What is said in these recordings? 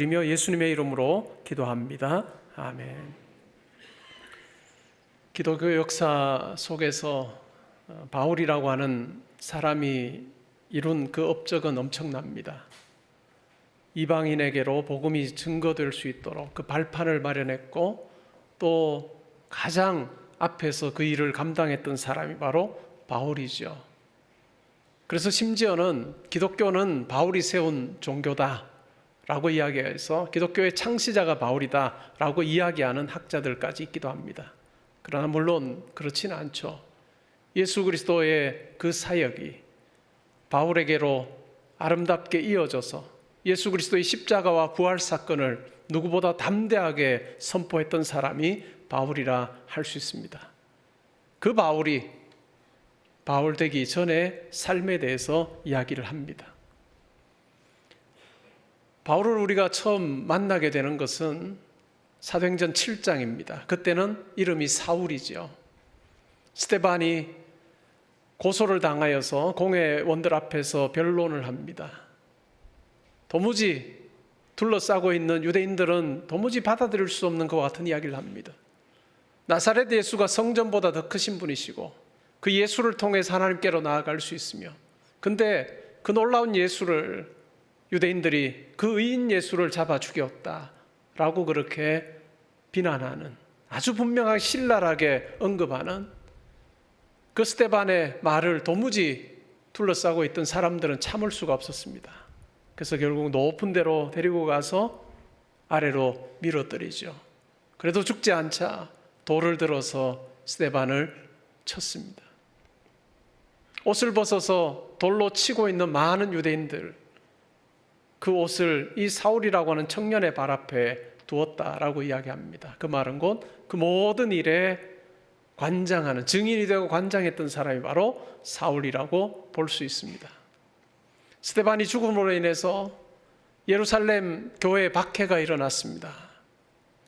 드리며 예수님의 이름으로 기도합니다. 아멘. 기독교 역사 속에서 바울이라고 하는 사람이 이룬 그 업적은 엄청납니다. 이방인에게로 복음이 증거될 수 있도록 그 발판을 마련했고, 또 가장 앞에서 그 일을 감당했던 사람이 바로 바울이죠. 그래서 심지어는 기독교는 바울이 세운 종교다 라고 이야기해서 기독교의 창시자가 바울이다 라고 이야기하는 학자들까지 있기도 합니다. 그러나 물론 그렇지는 않죠. 예수 그리스도의 그 사역이 바울에게로 아름답게 이어져서 예수 그리스도의 십자가와 부활 사건을 누구보다 담대하게 선포했던 사람이 바울이라 할 수 있습니다. 그 바울이 바울 되기 전에 삶에 대해서 이야기를 합니다. 바울을 우리가 처음 만나게 되는 것은 사도행전 7장입니다. 그때는 이름이 사울이죠. 스데반이 고소를 당하여서 공회원들 앞에서 변론을 합니다. 도무지 둘러싸고 있는 유대인들은 도무지 받아들일 수 없는 그와 같은 이야기를 합니다. 나사렛 예수가 성전보다 더 크신 분이시고 그 예수를 통해서 하나님께로 나아갈 수 있으며, 근데 그 놀라운 예수를 유대인들이 그 의인 예수를 잡아 죽였다라고 그렇게 비난하는, 아주 분명하게 신랄하게 언급하는 그 스데반의 말을 도무지 둘러싸고 있던 사람들은 참을 수가 없었습니다. 그래서 결국 높은 데로 데리고 가서 아래로 밀어뜨리죠. 그래도 죽지 않자 돌을 들어서 스데반을 쳤습니다. 옷을 벗어서 돌로 치고 있는 많은 유대인들, 그 옷을 이 사울이라고 하는 청년의 발 앞에 두었다라고 이야기합니다. 그 말은 곧 그 모든 일에 관장하는, 증인이 되고 관장했던 사람이 바로 사울이라고 볼 수 있습니다. 스데반이 죽음으로 인해서 예루살렘 교회에 박해가 일어났습니다.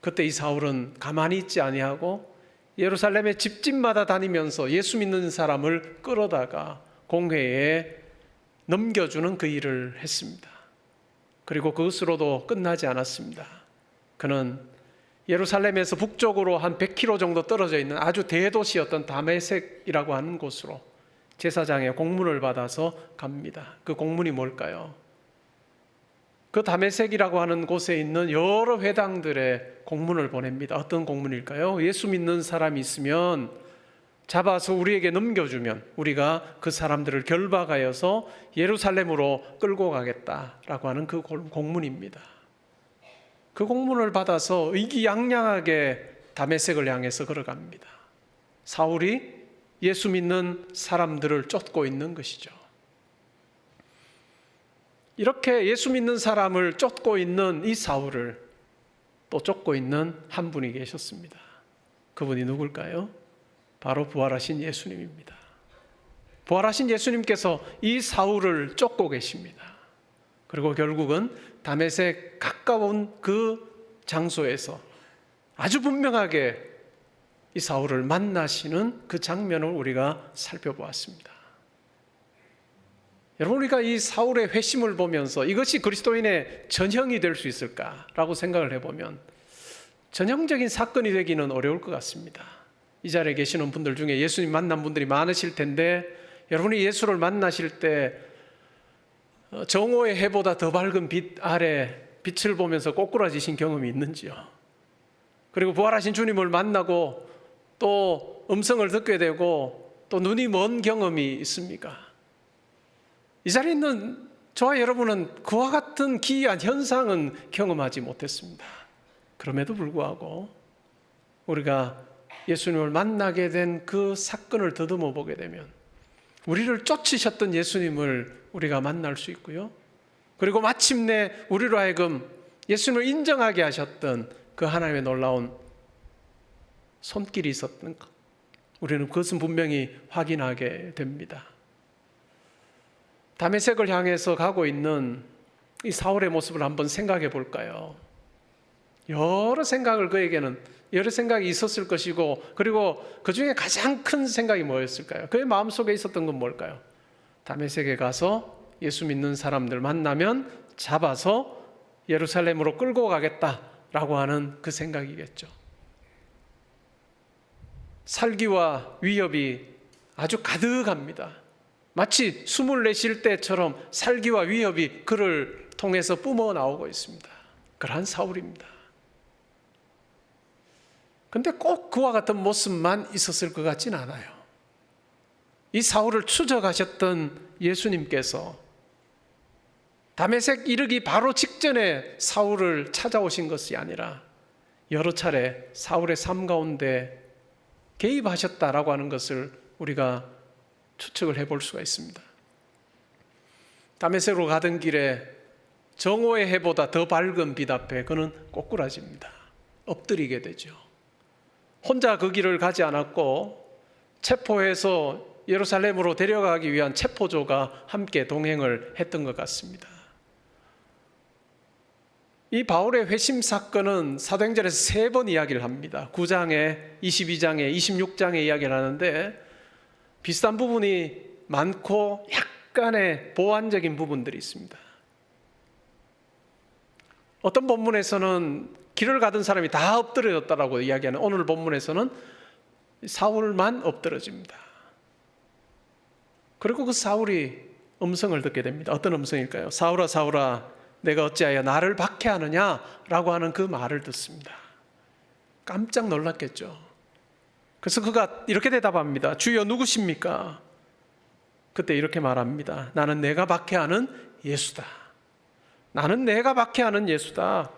그때 이 사울은 가만히 있지 아니하고 예루살렘의 집집마다 다니면서 예수 믿는 사람을 끌어다가 공회에 넘겨주는 그 일을 했습니다. 그리고 그것으로도 끝나지 않았습니다. 그는 예루살렘에서 북쪽으로 한 100km 정도 떨어져 있는 아주 대도시였던 다메섹이라고 하는 곳으로 제사장의 공문을 받아서 갑니다. 그 공문이 뭘까요? 그 다메섹이라고 하는 곳에 있는 여러 회당들의 공문을 보냅니다. 어떤 공문일까요? 예수 믿는 사람이 있으면 잡아서 우리에게 넘겨주면 우리가 그 사람들을 결박하여서 예루살렘으로 끌고 가겠다라고 하는 그 공문입니다. 그 공문을 받아서 의기양양하게 다메섹을 향해서 걸어갑니다. 사울이 예수 믿는 사람들을 쫓고 있는 것이죠. 이렇게 예수 믿는 사람을 쫓고 있는 이 사울을 또 쫓고 있는 한 분이 계셨습니다. 그분이 누굴까요? 바로 부활하신 예수님입니다. 부활하신 예수님께서 이 사울을 쫓고 계십니다. 그리고 결국은 다메섹 가까운 그 장소에서 아주 분명하게 이 사울을 만나시는 그 장면을 우리가 살펴보았습니다. 여러분, 우리가 이 사울의 회심을 보면서 이것이 그리스도인의 전형이 될 수 있을까라고 생각을 해보면 전형적인 사건이 되기는 어려울 것 같습니다. 이 자리에 계시는 분들 중에 예수님 만난 분들이 많으실 텐데, 여러분이 예수를 만나실 때 정오의 해보다 더 밝은 빛 아래 빛을 보면서 꼬꾸라지신 경험이 있는지요? 그리고 부활하신 주님을 만나고 또 음성을 듣게 되고 또 눈이 먼 경험이 있습니까? 이 자리에 있는 저와 여러분은 그와 같은 기이한 현상은 경험하지 못했습니다. 그럼에도 불구하고 우리가 예수님을 만나게 된 그 사건을 더듬어 보게 되면 우리를 쫓으셨던 예수님을 우리가 만날 수 있고요, 그리고 마침내 우리로 하여금 예수님을 인정하게 하셨던 그 하나님의 놀라운 손길이 있었던 것, 우리는 그것은 분명히 확인하게 됩니다. 다메섹을 향해서 가고 있는 이 사울의 모습을 한번 생각해 볼까요? 여러 생각이 있었을 것이고, 그리고 그 중에 가장 큰 생각이 뭐였을까요? 그의 마음속에 있었던 건 뭘까요? 다메섹에 가서 예수 믿는 사람들 만나면 잡아서 예루살렘으로 끌고 가겠다라고 하는 그 생각이겠죠. 살기와 위협이 아주 가득합니다. 마치 숨을 내쉴 때처럼 살기와 위협이 그를 통해서 뿜어 나오고 있습니다. 그러한 사울입니다. 근데 꼭 그와 같은 모습만 있었을 것 같진 않아요. 이 사울을 추적하셨던 예수님께서 다메섹 이르기 바로 직전에 사울을 찾아오신 것이 아니라 여러 차례 사울의 삶 가운데 개입하셨다라고 하는 것을 우리가 추측을 해볼 수가 있습니다. 다메섹으로 가던 길에 정오의 해보다 더 밝은 빛 앞에 그는 꼬꾸라집니다. 엎드리게 되죠. 혼자 그 길을 가지 않았고 체포해서 예루살렘으로 데려가기 위한 체포조가 함께 동행을 했던 것 같습니다. 이 바울의 회심 사건은 사도행전에서 3번 이야기를 합니다. 9장에, 22장에, 26장에 이야기를 하는데 비슷한 부분이 많고 약간의 보완적인 부분들이 있습니다. 어떤 본문에서는 길을 가던 사람이 다 엎드려졌다라고 이야기하는 오늘 본문에서는 사울만 엎드러집니다. 그리고 그 사울이 음성을 듣게 됩니다. 어떤 음성일까요? 사울아 사울아 내가 어찌하여 나를 박해하느냐 라고 하는 그 말을 듣습니다. 깜짝 놀랐겠죠. 그래서 그가 이렇게 대답합니다. 주여 누구십니까? 그때 이렇게 말합니다. 나는 내가 박해하는 예수다. 나는 내가 박해하는 예수다.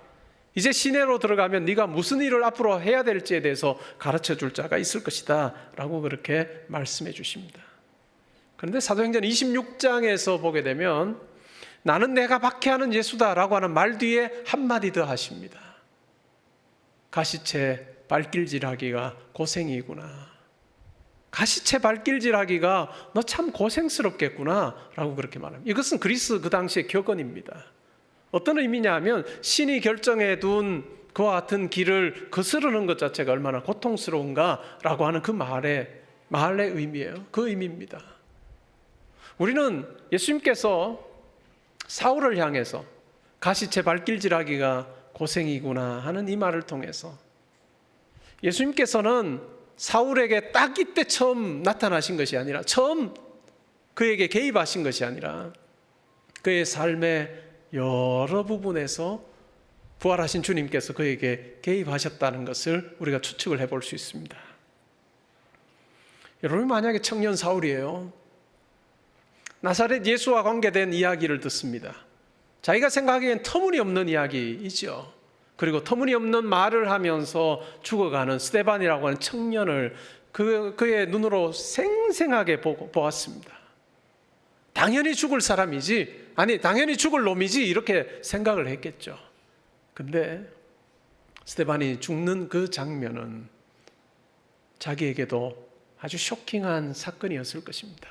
이제 시내로 들어가면 네가 무슨 일을 앞으로 해야 될지에 대해서 가르쳐 줄 자가 있을 것이다 라고 그렇게 말씀해 주십니다. 그런데 사도행전 26장에서 보게 되면 나는 내가 박해하는 예수다 라고 하는 말 뒤에 한마디 더 하십니다. 가시체 발길질하기가 고생이구나. 가시체 발길질하기가 너 참 고생스럽겠구나 라고 그렇게 말합니다. 이것은 그리스 그 당시의 격언입니다. 어떤 의미냐 하면 신이 결정해 둔 그와 같은 길을 거스르는 것 자체가 얼마나 고통스러운가 라고 하는 그 말의 의미예요. 그 의미입니다. 우리는 예수님께서 사울을 향해서 가시체 발길질하기가 고생이구나 하는 이 말을 통해서 예수님께서는 사울에게 딱 이때 처음 나타나신 것이 아니라 처음 그에게 개입하신 것이 아니라 그의 삶의 여러 부분에서 부활하신 주님께서 그에게 개입하셨다는 것을 우리가 추측을 해볼 수 있습니다. 여러분 만약에 청년 사울이에요. 나사렛 예수와 관계된 이야기를 듣습니다. 자기가 생각하기엔 터무니없는 이야기이죠. 그리고 터무니없는 말을 하면서 죽어가는 스데반이라고 하는 청년을 그의 눈으로 생생하게 보았습니다. 당연히 죽을 사람이지, 아니 당연히 죽을 놈이지 이렇게 생각을 했겠죠. 근데 스데반이 죽는 그 장면은 자기에게도 아주 쇼킹한 사건이었을 것입니다.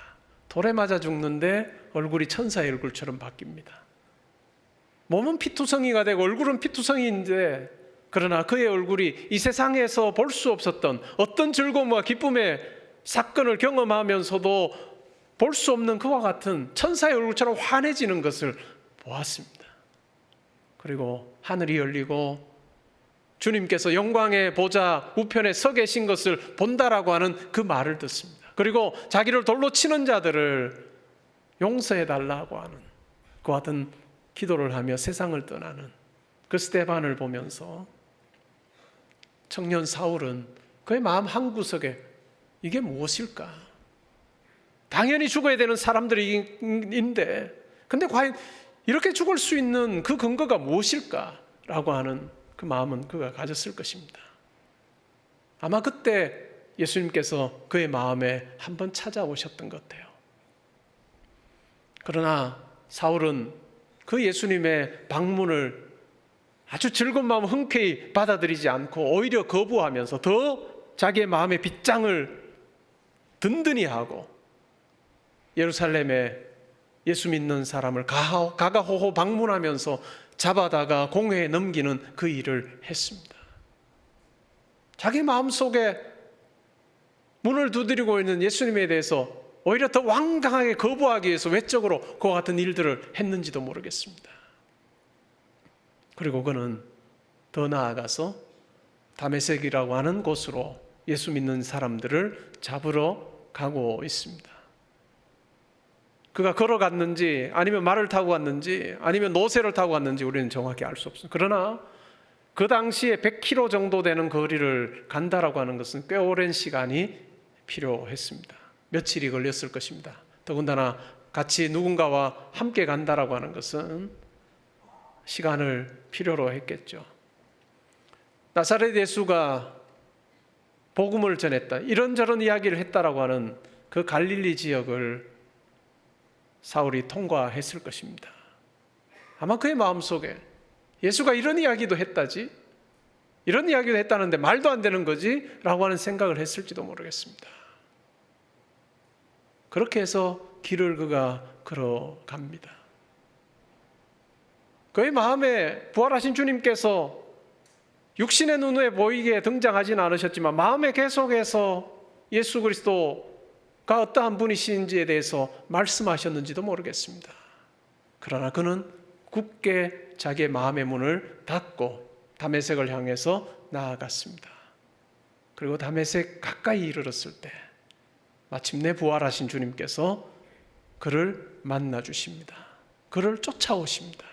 돌에 맞아 죽는데 얼굴이 천사의 얼굴처럼 바뀝니다. 몸은 피투성이가 되고 얼굴은 피투성이인데 그러나 그의 얼굴이 이 세상에서 볼 수 없었던 어떤 즐거움과 기쁨의 사건을 경험하면서도 볼 수 없는 그와 같은 천사의 얼굴처럼 환해지는 것을 보았습니다. 그리고 하늘이 열리고 주님께서 영광의 보좌 우편에 서 계신 것을 본다라고 하는 그 말을 듣습니다. 그리고 자기를 돌로 치는 자들을 용서해 달라고 하는 그와 같은 기도를 하며 세상을 떠나는 그 스데반을 보면서 청년 사울은 그의 마음 한구석에 이게 무엇일까? 당연히 죽어야 되는 사람들인데 근데 과연 이렇게 죽을 수 있는 그 근거가 무엇일까? 라고 하는 그 마음은 그가 가졌을 것입니다. 아마 그때 예수님께서 그의 마음에 한번 찾아오셨던 것 같아요. 그러나 사울은 그 예수님의 방문을 아주 즐거운 마음 흔쾌히 받아들이지 않고 오히려 거부하면서 더 자기의 마음의 빗장을 든든히 하고 예루살렘에 예수 믿는 사람을 가가호호 방문하면서 잡아다가 공회에 넘기는 그 일을 했습니다. 자기 마음속에 문을 두드리고 있는 예수님에 대해서 오히려 더 황당하게 거부하기 위해서 외적으로 그와 같은 일들을 했는지도 모르겠습니다. 그리고 그는 더 나아가서 다메섹이라고 하는 곳으로 예수 믿는 사람들을 잡으러 가고 있습니다. 그가 걸어갔는지 아니면 말을 타고 갔는지 아니면 노새를 타고 갔는지 우리는 정확히 알 수 없습니다. 그러나 그 당시에 100km 정도 되는 거리를 간다라고 하는 것은 꽤 오랜 시간이 필요했습니다. 며칠이 걸렸을 것입니다. 더군다나 같이 누군가와 함께 간다라고 하는 것은 시간을 필요로 했겠죠. 나사렛 예수가 복음을 전했다, 이런저런 이야기를 했다라고 하는 그 갈릴리 지역을 사울이 통과했을 것입니다. 아마 그의 마음속에 예수가 이런 이야기도 했다지, 이런 이야기도 했다는데 말도 안 되는 거지 라고 하는 생각을 했을지도 모르겠습니다. 그렇게 해서 길을 그가 걸어갑니다. 그의 마음에 부활하신 주님께서 육신의 눈에 보이게 등장하지는 않으셨지만 마음에 계속해서 예수 그리스도가 어떠한 분이신지에 대해서 말씀하셨는지도 모르겠습니다. 그러나 그는 굳게 자기의 마음의 문을 닫고 다메섹을 향해서 나아갔습니다. 그리고 다메섹 가까이 이르렀을 때 마침내 부활하신 주님께서 그를 만나 주십니다. 그를 쫓아오십니다.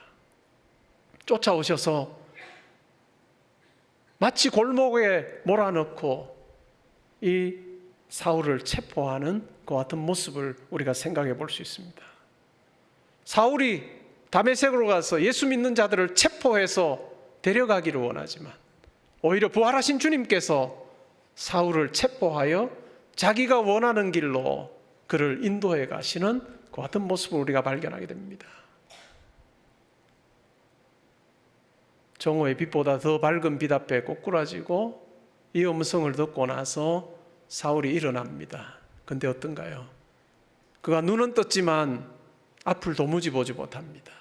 쫓아오셔서 마치 골목에 몰아넣고 이 사울을 체포하는 그 같은 모습을 우리가 생각해 볼 수 있습니다. 사울이 다메섹으로 가서 예수 믿는 자들을 체포해서 데려가기를 원하지만 오히려 부활하신 주님께서 사울을 체포하여 자기가 원하는 길로 그를 인도해 가시는 그 같은 모습을 우리가 발견하게 됩니다. 정오의 빛보다 더 밝은 빛 앞에 꼬꾸라지고 이 음성을 듣고 나서 사울이 일어납니다. 근데 어떤가요? 그가 눈은 떴지만 앞을 도무지 보지 못합니다.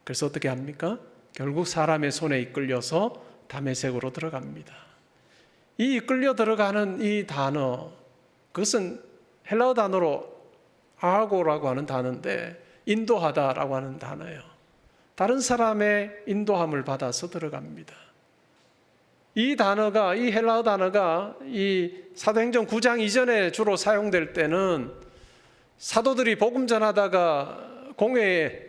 그래서 어떻게 합니까? 결국 사람의 손에 이끌려서 다메섹으로 들어갑니다. 이 이끌려 들어가는 이 단어, 그것은 헬라어 단어로 아고라고 하는 단어인데 인도하다라고 하는 단어예요. 다른 사람의 인도함을 받아서 들어갑니다. 이 단어가, 이 헬라어 단어가 이 사도행전 9장 이전에 주로 사용될 때는 사도들이 복음 전하다가 공회에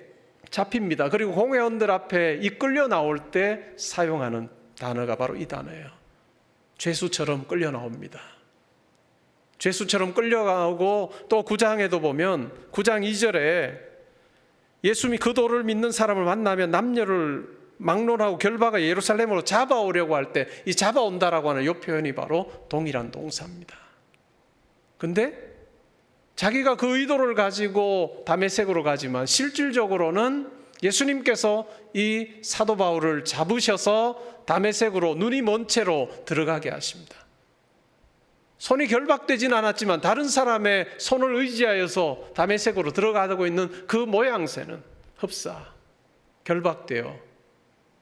잡힙니다. 그리고 공회원들 앞에 이끌려 나올 때 사용하는 단어가 바로 이 단어예요. 죄수처럼 끌려 나옵니다. 죄수처럼 끌려가고 또 9장에도 보면 9장 2절에 예수님이 그 도를 믿는 사람을 만나면 남녀를 막론하고 결박하여 예루살렘으로 잡아오려고 할 때 이 잡아온다라고 하는 이 표현이 바로 동일한 동사입니다. 근데 자기가 그 의도를 가지고 다메섹으로 가지만 실질적으로는 예수님께서 이 사도 바울을 잡으셔서 다메섹으로 눈이 먼 채로 들어가게 하십니다. 손이 결박되진 않았지만 다른 사람의 손을 의지하여서 다메섹으로 들어가고 있는 그 모양새는 흡사 결박되어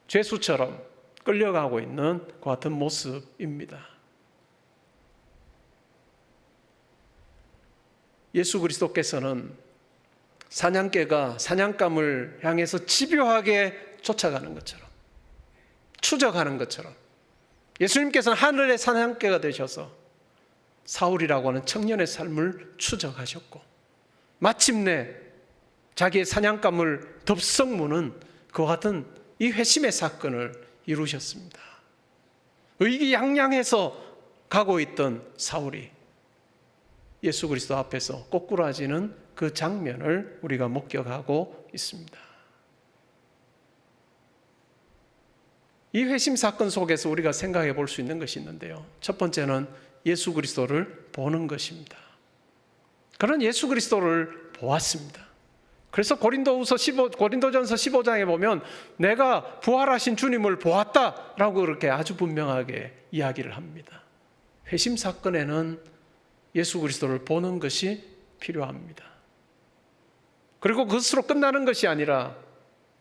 죄수처럼 끌려가고 있는 그 같은 모습입니다. 예수 그리스도께서는 사냥개가 사냥감을 향해서 집요하게 쫓아가는 것처럼, 추적하는 것처럼 예수님께서는 하늘의 사냥개가 되셔서 사울이라고 하는 청년의 삶을 추적하셨고 마침내 자기의 사냥감을 덥석 무는 그와 같은 이 회심의 사건을 이루셨습니다. 의기양양해서 가고 있던 사울이 예수 그리스도 앞에서 꼬꾸라지는 그 장면을 우리가 목격하고 있습니다. 이 회심 사건 속에서 우리가 생각해 볼 수 있는 것이 있는데요. 첫 번째는 예수 그리스도를 보는 것입니다. 그런 예수 그리스도를 보았습니다. 그래서 고린도전서 15장에 보면 내가 부활하신 주님을 보았다라고 그렇게 아주 분명하게 이야기를 합니다. 회심 사건에는 예수 그리스도를 보는 것이 필요합니다. 그리고 그것으로 끝나는 것이 아니라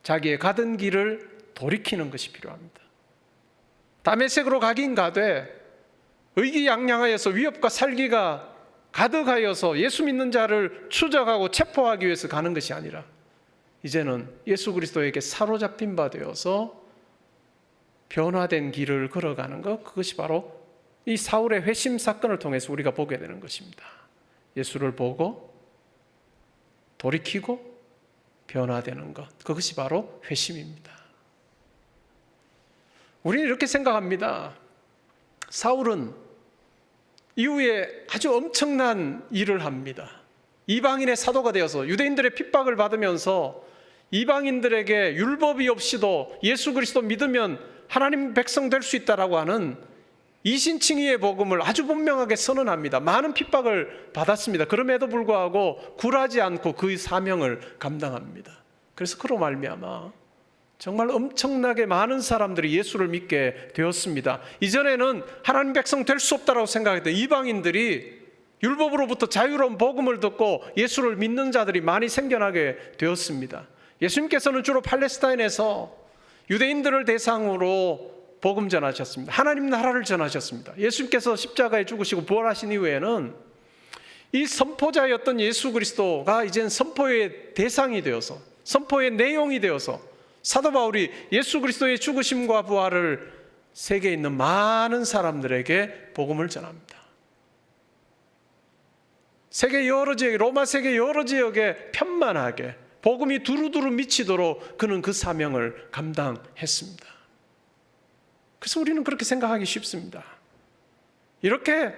자기의 가던 길을 돌이키는 것이 필요합니다. 다메섹으로 가긴 가되 의기양양하여서 위협과 살기가 가득하여서 예수 믿는 자를 추적하고 체포하기 위해서 가는 것이 아니라 이제는 예수 그리스도에게 사로잡힌 바 되어서 변화된 길을 걸어가는 것, 그것이 바로 이 사울의 회심 사건을 통해서 우리가 보게 되는 것입니다. 예수를 보고 돌이키고 변화되는 것, 그것이 바로 회심입니다. 우리는 이렇게 생각합니다. 사울은 이후에 아주 엄청난 일을 합니다. 이방인의 사도가 되어서 유대인들의 핍박을 받으면서 이방인들에게 율법이 없이도 예수 그리스도 믿으면 하나님 백성 될 수 있다라고 하는 이신칭의의 복음을 아주 분명하게 선언합니다. 많은 핍박을 받았습니다. 그럼에도 불구하고 굴하지 않고 그의 사명을 감당합니다. 그래서 그로 말미암아 정말 엄청나게 많은 사람들이 예수를 믿게 되었습니다. 이전에는 하나님 백성 될 수 없다고 생각했던 이방인들이 율법으로부터 자유로운 복음을 듣고 예수를 믿는 자들이 많이 생겨나게 되었습니다. 예수님께서는 주로 팔레스타인에서 유대인들을 대상으로 복음 전하셨습니다. 하나님 나라를 전하셨습니다. 예수님께서 십자가에 죽으시고 부활하신 이후에는 이 선포자였던 예수 그리스도가 이젠 선포의 대상이 되어서, 선포의 내용이 되어서 사도 바울이 예수 그리스도의 죽으심과 부활을 세계에 있는 많은 사람들에게 복음을 전합니다. 세계 여러 지역, 로마 세계 여러 지역에 편만하게 복음이 두루두루 미치도록 그는 그 사명을 감당했습니다. 그래서 우리는 그렇게 생각하기 쉽습니다. 이렇게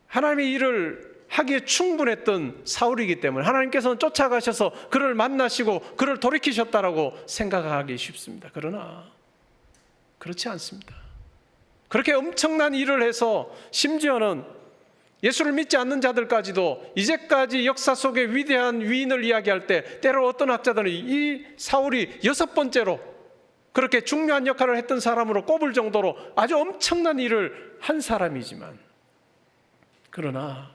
하나님의 일을 하기에 충분했던 사울이기 때문에 하나님께서는 쫓아가셔서 그를 만나시고 그를 돌이키셨다라고 생각하기 쉽습니다. 그러나 그렇지 않습니다. 그렇게 엄청난 일을 해서 심지어는 예수를 믿지 않는 자들까지도 이제까지 역사 속의 위대한 위인을 이야기할 때 때로 어떤 학자들은 이 사울이 6번째로 그렇게 중요한 역할을 했던 사람으로 꼽을 정도로 아주 엄청난 일을 한 사람이지만, 그러나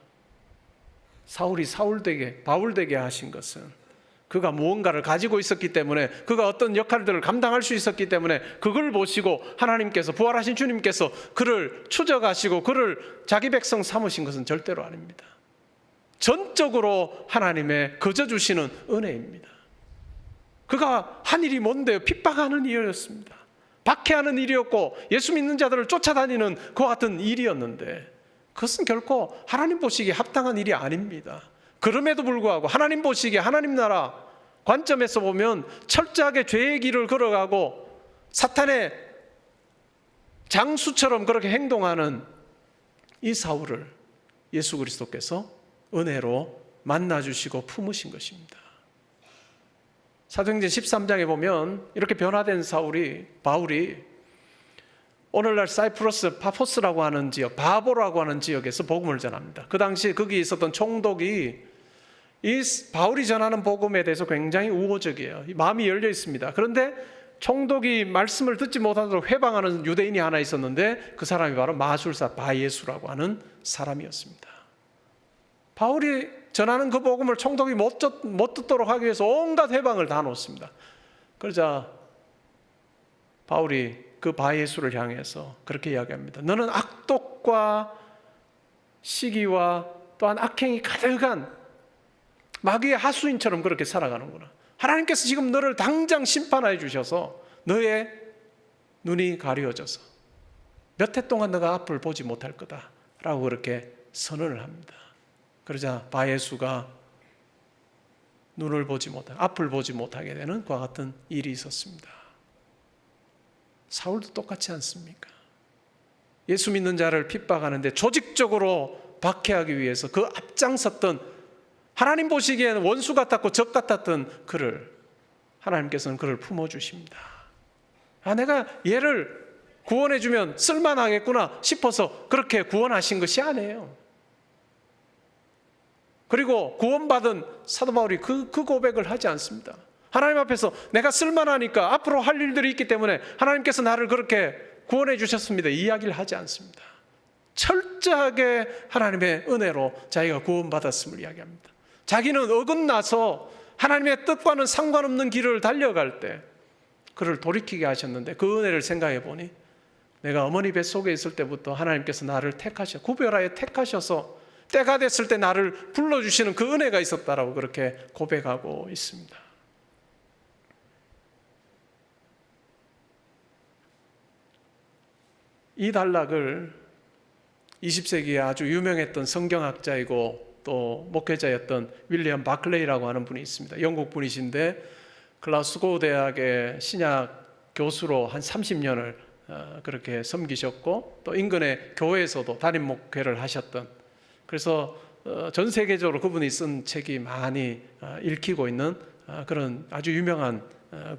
사울이 사울되게 바울되게 하신 것은 그가 무언가를 가지고 있었기 때문에, 그가 어떤 역할들을 감당할 수 있었기 때문에 그걸 보시고 하나님께서, 부활하신 주님께서 그를 추적하시고 그를 자기 백성 삼으신 것은 절대로 아닙니다. 전적으로 하나님의 거저 주시는 은혜입니다. 그가 한 일이 뭔데요? 핍박하는 일이었습니다. 박해하는 일이었고 예수 믿는 자들을 쫓아다니는 그와 같은 일이었는데, 그것은 결코 하나님 보시기에 합당한 일이 아닙니다. 그럼에도 불구하고 하나님 보시기에, 하나님 나라 관점에서 보면 철저하게 죄의 길을 걸어가고 사탄의 장수처럼 그렇게 행동하는 이 사울을 예수 그리스도께서 은혜로 만나주시고 품으신 것입니다. 사도행전 13장에 보면 이렇게 변화된 바울이 오늘날 사이프러스 파포스라고 하는 지역, 바보라고 하는 지역에서 복음을 전합니다. 그 당시 거기 있었던 총독이 이 바울이 전하는 복음에 대해서 굉장히 우호적이에요. 마음이 열려 있습니다. 그런데 총독이 말씀을 듣지 못하도록 회방하는 유대인이 하나 있었는데 그 사람이 바로 마술사 바예수라고 하는 사람이었습니다. 바울이 전하는 그 복음을 총독이 못 듣도록 하기 위해서 온갖 회방을 다 놓습니다. 그러자 바울이 그 바예수를 향해서 그렇게 이야기합니다. 너는 악독과 시기와 또한 악행이 가득한 마귀의 하수인처럼 그렇게 살아가는구나. 하나님께서 지금 너를 당장 심판해 주셔서 너의 눈이 가려져서 몇 해 동안 너가 앞을 보지 못할 거다라고 그렇게 선언을 합니다. 그러자 바예수가 눈을 보지 못하고 앞을 보지 못하게 되는 그와 같은 일이 있었습니다. 사울도 똑같지 않습니까? 예수 믿는 자를 핍박하는데 조직적으로 박해하기 위해서 그 앞장섰던, 하나님 보시기에는 원수 같았고 적 같았던 그를 하나님께서는 그를 품어주십니다. 내가 얘를 구원해주면 쓸만하겠구나 싶어서 그렇게 구원하신 것이 아니에요. 그리고 구원받은 사도 바울이 그 고백을 하지 않습니다. 하나님 앞에서 내가 쓸만하니까 앞으로 할 일들이 있기 때문에 하나님께서 나를 그렇게 구원해 주셨습니다, 이 이야기를 하지 않습니다. 철저하게 하나님의 은혜로 자기가 구원받았음을 이야기합니다. 자기는 어긋나서 하나님의 뜻과는 상관없는 길을 달려갈 때 그를 돌이키게 하셨는데, 그 은혜를 생각해 보니 내가 어머니 뱃속에 있을 때부터 하나님께서 나를 구별하여 택하셔서 때가 됐을 때 나를 불러주시는 그 은혜가 있었다라고 그렇게 고백하고 있습니다. 이 단락을 20세기에 아주 유명했던 성경학자이고 또 목회자였던 윌리엄 바클레이라고 하는 분이 있습니다. 영국 분이신데 글라스고 대학의 신약 교수로 한 30년을 그렇게 섬기셨고 또 인근의 교회에서도 담임 목회를 하셨던, 그래서 전 세계적으로 그분이 쓴 책이 많이 읽히고 있는 그런 아주 유명한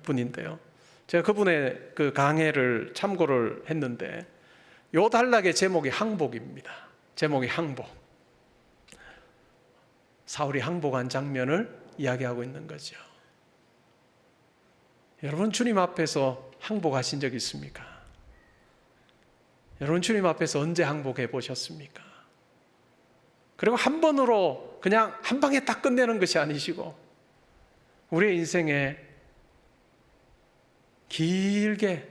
분인데요. 제가 그분의 그 강해를 참고를 했는데 요 단락의 제목이 항복입니다. 제목이 항복. 사울이 항복한 장면을 이야기하고 있는 거죠. 여러분, 주님 앞에서 항복하신 적 있습니까? 여러분, 주님 앞에서 언제 항복해 보셨습니까? 그리고 한 번으로 그냥 한 방에 딱 끝내는 것이 아니시고 우리의 인생에 길게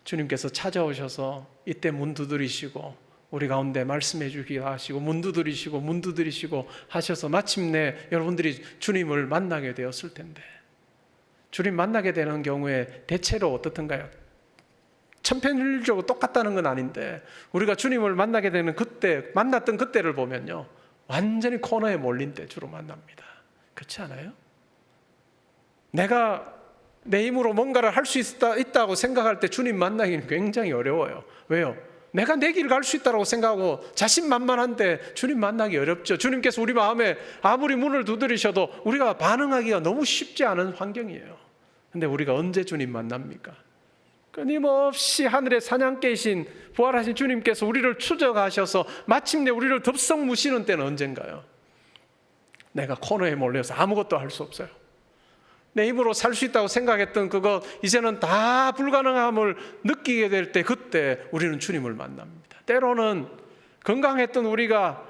주님께서 찾아오셔서 이때 문 두드리시고 우리 가운데 말씀해 주기도 하시고 문 두드리시고 하셔서 마침내 여러분들이 주님을 만나게 되었을 텐데, 주님 만나게 되는 경우에 대체로 어떻던가요? 천편일률적으로 똑같다는 건 아닌데 우리가 주님을 만나게 되는 그때, 만났던 그때를 보면요, 완전히 코너에 몰린 때 주로 만납니다. 그렇지 않아요? 내가 내 힘으로 뭔가를 할 수 있다고 생각할 때 주님 만나기는 굉장히 어려워요. 왜요? 내가 내 길 갈 수 있다고 생각하고 자신만만한데 주님 만나기 어렵죠. 주님께서 우리 마음에 아무리 문을 두드리셔도 우리가 반응하기가 너무 쉽지 않은 환경이에요. 근데 우리가 언제 주님 만납니까? 끊임없이 하늘의 사냥개이신 부활하신 주님께서 우리를 추적하셔서 마침내 우리를 덥석 무시는 때는 언젠가요? 내가 코너에 몰려서 아무것도 할 수 없어요. 내 힘으로 살 수 있다고 생각했던 그것 이제는 다 불가능함을 느끼게 될 때, 그때 우리는 주님을 만납니다. 때로는 건강했던 우리가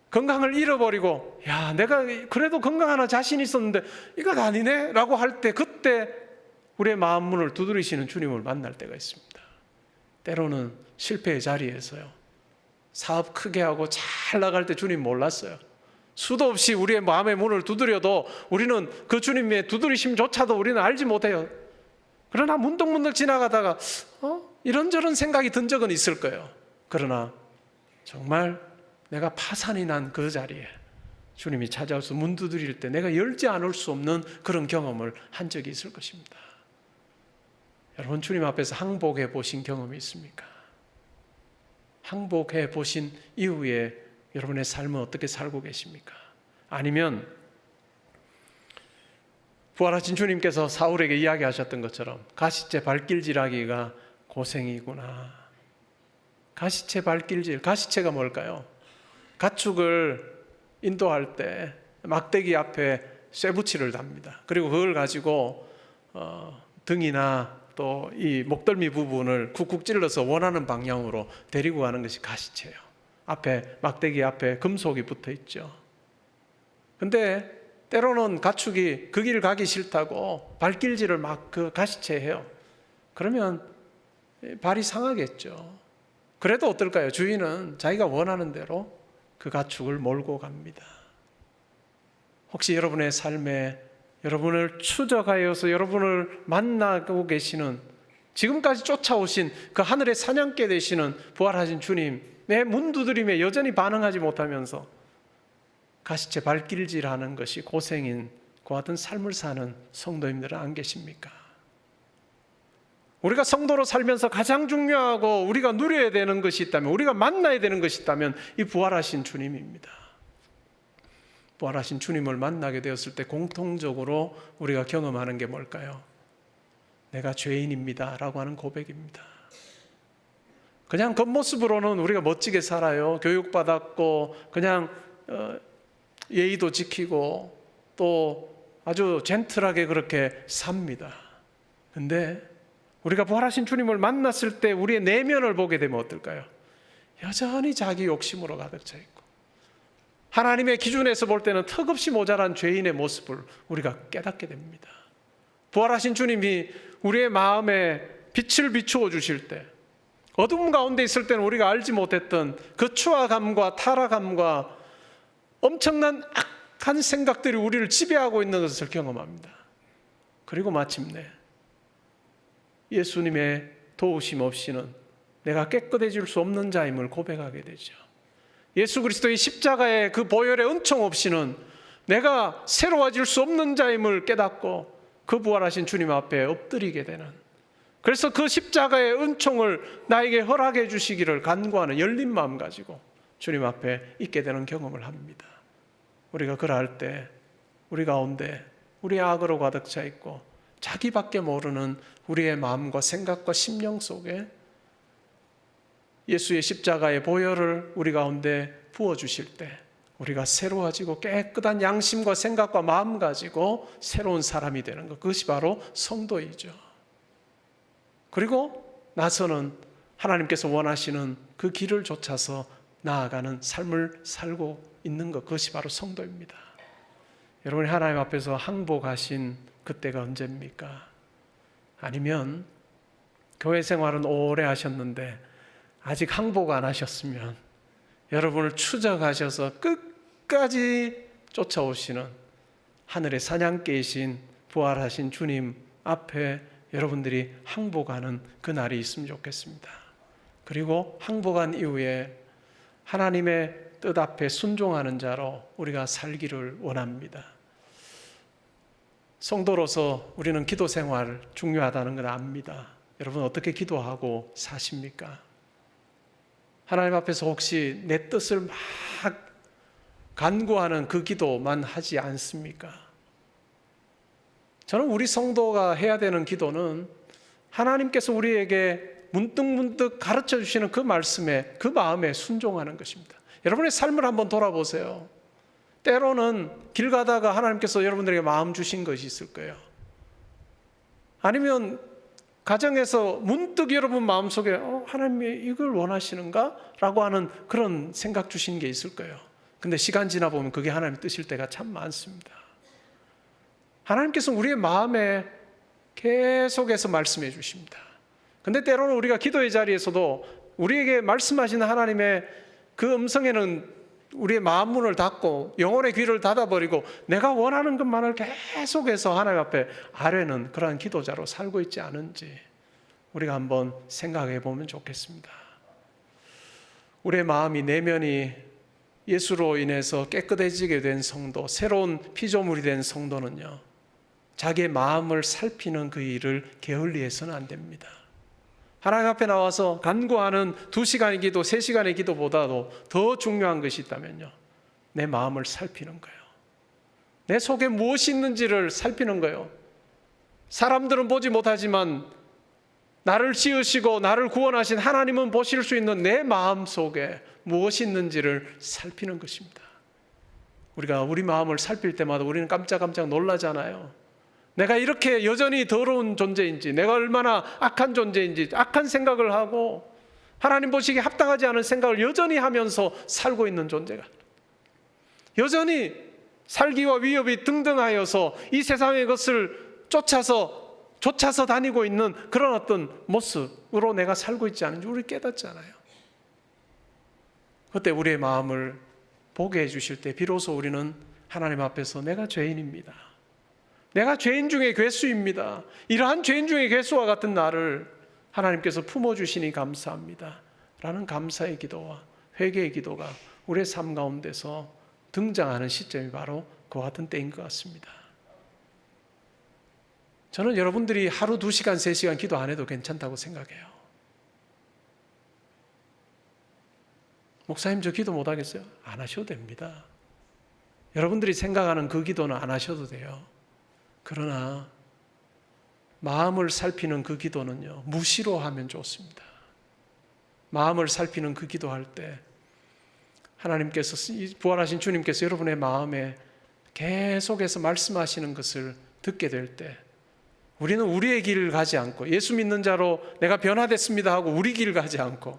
건강을 잃어버리고, 야, 내가 그래도 건강하나 자신 있었는데 이건 아니네 라고 할 때, 그때 우리의 마음 문을 두드리시는 주님을 만날 때가 있습니다. 때로는 실패의 자리에서요, 사업 크게 하고 잘 나갈 때 주님 몰랐어요. 수도 없이 우리의 마음의 문을 두드려도 우리는 그 주님의 두드리심조차도 우리는 알지 못해요. 그러나 문득문득 지나가다가 이런저런 생각이 든 적은 있을 거예요. 그러나 정말 내가 파산이 난 그 자리에 주님이 찾아와서 문 두드릴 때 내가 열지 않을 수 없는 그런 경험을 한 적이 있을 것입니다. 여러분, 주님 앞에서 항복해 보신 경험이 있습니까? 항복해 보신 이후에 여러분의 삶은 어떻게 살고 계십니까? 아니면 부활하신 주님께서 사울에게 이야기하셨던 것처럼 가시체 발길질하기가 고생이구나. 가시체 발길질, 가시체가 뭘까요? 가축을 인도할 때 막대기 앞에 쇠붙이를 답니다. 그리고 그걸 가지고 등이나 또 이 목덜미 부분을 쿡쿡 찔러서 원하는 방향으로 데리고 가는 것이 가시체예요. 앞에 막대기 앞에 금속이 붙어 있죠. 근데 때로는 가축이 그 길 가기 싫다고 발길질을 막 그 가시체에 해요. 그러면 발이 상하겠죠. 그래도 어떨까요? 주인은 자기가 원하는 대로 그 가축을 몰고 갑니다. 혹시 여러분의 삶에 여러분을 추적하여서 여러분을 만나고 계시는, 지금까지 쫓아오신 그 하늘의 사냥개 되시는 부활하신 주님, 내 문 두드림에 여전히 반응하지 못하면서 가시체 발길질하는 것이 고생인 그 같은 삶을 사는 성도님들은 안 계십니까? 우리가 성도로 살면서 가장 중요하고 우리가 누려야 되는 것이 있다면, 우리가 만나야 되는 것이 있다면 이 부활하신 주님입니다. 부활하신 주님을 만나게 되었을 때 공통적으로 우리가 경험하는 게 뭘까요? 내가 죄인입니다 라고 하는 고백입니다. 그냥 겉모습으로는 우리가 멋지게 살아요. 교육받았고 그냥 예의도 지키고 또 아주 젠틀하게 그렇게 삽니다. 근데 우리가 부활하신 주님을 만났을 때 우리의 내면을 보게 되면 어떨까요? 여전히 자기 욕심으로 가득 차 있고 하나님의 기준에서 볼 때는 턱없이 모자란 죄인의 모습을 우리가 깨닫게 됩니다. 부활하신 주님이 우리의 마음에 빛을 비추어 주실 때, 어둠 가운데 있을 때는 우리가 알지 못했던 그 추악함과 타락함과 엄청난 악한 생각들이 우리를 지배하고 있는 것을 경험합니다. 그리고 마침내 예수님의 도우심 없이는 내가 깨끗해질 수 없는 자임을 고백하게 되죠. 예수 그리스도의 십자가의 그 보혈의 은총 없이는 내가 새로워질 수 없는 자임을 깨닫고 그 부활하신 주님 앞에 엎드리게 되는, 그래서 그 십자가의 은총을 나에게 허락해 주시기를 간구하는 열린 마음 가지고 주님 앞에 있게 되는 경험을 합니다. 우리가 그럴 때 우리 가운데 우리의 악으로 가득 차 있고 자기밖에 모르는 우리의 마음과 생각과 심령 속에 예수의 십자가의 보혈을 우리 가운데 부어주실 때 우리가 새로워지고 깨끗한 양심과 생각과 마음 가지고 새로운 사람이 되는 것, 그것이 바로 성도이죠. 그리고 나서는 하나님께서 원하시는 그 길을 좇아서 나아가는 삶을 살고 있는 것, 그것이 바로 성도입니다. 여러분이 하나님 앞에서 항복하신 그때가 언제입니까? 아니면 교회 생활은 오래 하셨는데 아직 항복 안 하셨으면 여러분을 추적하셔서 끝까지 쫓아오시는 하늘의 사냥개이신 부활하신 주님 앞에 여러분들이 항복하는 그 날이 있으면 좋겠습니다. 그리고 항복한 이후에 하나님의 뜻 앞에 순종하는 자로 우리가 살기를 원합니다. 성도로서 우리는 기도 생활 중요하다는 걸 압니다. 여러분 어떻게 기도하고 사십니까? 하나님 앞에서 혹시 내 뜻을 막 간구하는 그 기도만 하지 않습니까? 저는 우리 성도가 해야 되는 기도는 하나님께서 우리에게 문득문득 가르쳐 주시는 그 말씀에, 그 마음에 순종하는 것입니다. 여러분의 삶을 한번 돌아보세요. 때로는 길 가다가 하나님께서 여러분들에게 마음 주신 것이 있을 거예요. 아니면 가정에서 문득 여러분 마음속에 하나님이 이걸 원하시는가? 라고 하는 그런 생각 주신 게 있을 거예요. 근데 시간 지나 보면 그게 하나님 뜻일 때가 참 많습니다. 하나님께서 우리의 마음에 계속해서 말씀해 주십니다. 근데 때로는 우리가 기도의 자리에서도 우리에게 말씀하시는 하나님의 그 음성에는 우리의 마음 문을 닫고 영혼의 귀를 닫아버리고 내가 원하는 것만을 계속해서 하나님 앞에 아뢰는 그러한 기도자로 살고 있지 않은지 우리가 한번 생각해 보면 좋겠습니다. 우리의 마음이, 내면이 예수로 인해서 깨끗해지게 된 성도, 새로운 피조물이 된 성도는요, 자기의 마음을 살피는 그 일을 게을리해서는 안 됩니다. 하나님 앞에 나와서 간구하는 2시간의 기도, 3시간의 기도보다도 더 중요한 것이 있다면요, 내 마음을 살피는 거예요. 내 속에 무엇이 있는지를 살피는 거예요. 사람들은 보지 못하지만 나를 지으시고 나를 구원하신 하나님은 보실 수 있는 내 마음 속에 무엇이 있는지를 살피는 것입니다. 우리가 우리 마음을 살필 때마다 우리는 깜짝깜짝 놀라잖아요. 내가 이렇게 여전히 더러운 존재인지, 내가 얼마나 악한 존재인지, 악한 생각을 하고 하나님 보시기에 합당하지 않은 생각을 여전히 하면서 살고 있는 존재가, 여전히 살기와 위협이 등등하여서 이 세상의 것을 쫓아서 다니고 있는 그런 어떤 모습으로 내가 살고 있지 않은지 우리 깨닫잖아요. 그때 우리의 마음을 보게 해주실 때 비로소 우리는 하나님 앞에서 내가 죄인입니다, 내가 죄인 중에 괴수입니다, 이러한 죄인 중에 괴수와 같은 나를 하나님께서 품어주시니 감사합니다 라는 감사의 기도와 회개의 기도가 우리의 삶 가운데서 등장하는 시점이 바로 그와 같은 때인 것 같습니다. 저는 여러분들이 하루 2시간, 3시간 기도 안 해도 괜찮다고 생각해요. 목사님 저 기도 못 하겠어요? 안 하셔도 됩니다. 여러분들이 생각하는 그 기도는 안 하셔도 돼요. 그러나 마음을 살피는 그 기도는요, 무시로 하면 좋습니다. 마음을 살피는 그 기도할 때 하나님께서, 부활하신 주님께서 여러분의 마음에 계속해서 말씀하시는 것을 듣게 될 때 우리는 우리의 길을 가지 않고 예수 믿는 자로 내가 변화됐습니다 하고 우리 길을 가지 않고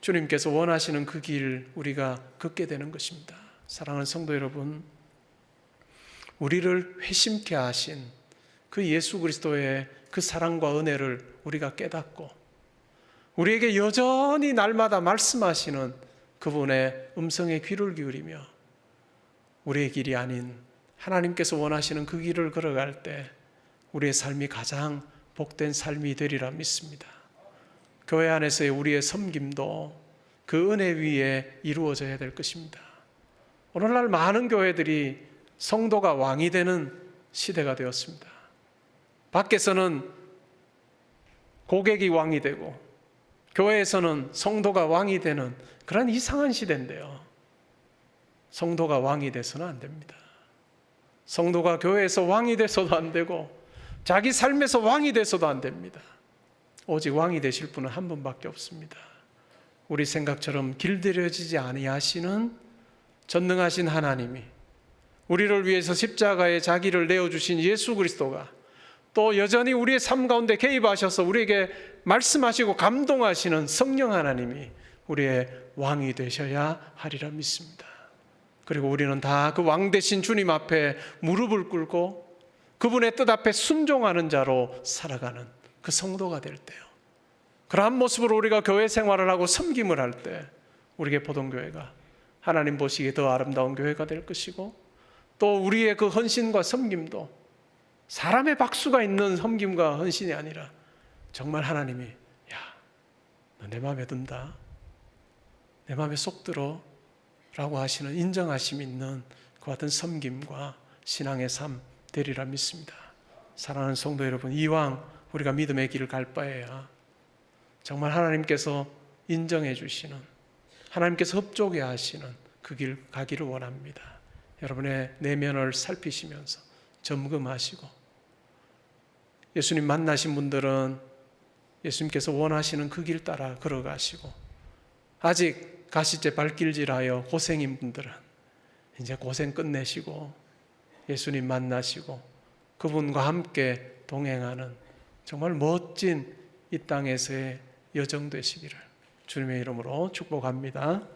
주님께서 원하시는 그 길 우리가 걷게 되는 것입니다. 사랑하는 성도 여러분, 우리를 회심케 하신 그 예수 그리스도의 그 사랑과 은혜를 우리가 깨닫고 우리에게 여전히 날마다 말씀하시는 그분의 음성에 귀를 기울이며 우리의 길이 아닌 하나님께서 원하시는 그 길을 걸어갈 때 우리의 삶이 가장 복된 삶이 되리라 믿습니다. 교회 안에서의 우리의 섬김도 그 은혜 위에 이루어져야 될 것입니다. 오늘날 많은 교회들이 성도가 왕이 되는 시대가 되었습니다. 밖에서는 고객이 왕이 되고 교회에서는 성도가 왕이 되는 그런 이상한 시대인데요. 성도가 왕이 돼서는 안 됩니다. 성도가 교회에서 왕이 돼서도 안 되고 자기 삶에서 왕이 돼서도 안 됩니다. 오직 왕이 되실 분은 한 분밖에 없습니다. 우리 생각처럼 길들여지지 아니하시는 전능하신 하나님이, 우리를 위해서 십자가에 자기를 내어주신 예수 그리스도가 또 여전히 우리의 삶 가운데 개입하셔서 우리에게 말씀하시고 감동하시는 성령 하나님이 우리의 왕이 되셔야 하리라 믿습니다. 그리고 우리는 다 그 왕 되신 주님 앞에 무릎을 꿇고 그분의 뜻 앞에 순종하는 자로 살아가는 그 성도가 될 때요, 그러한 모습으로 우리가 교회 생활을 하고 섬김을 할 때 우리의 보동교회가 하나님 보시기에 더 아름다운 교회가 될 것이고, 또 우리의 그 헌신과 섬김도 사람의 박수가 있는 섬김과 헌신이 아니라 정말 하나님이 야, 너 내 마음에 든다, 내 마음에 쏙 들어 라고 하시는 인정하심 있는 그 같은 섬김과 신앙의 삶 되리라 믿습니다. 사랑하는 성도 여러분, 이왕 우리가 믿음의 길을 갈 바에야 정말 하나님께서 인정해 주시는, 하나님께서 흡족해 하시는 그 길 가기를 원합니다. 여러분의 내면을 살피시면서 점검하시고, 예수님 만나신 분들은 예수님께서 원하시는 그 길 따라 걸어가시고, 아직 가시째 발길질하여 고생인 분들은 이제 고생 끝내시고 예수님 만나시고 그분과 함께 동행하는 정말 멋진 이 땅에서의 여정 되시기를 주님의 이름으로 축복합니다.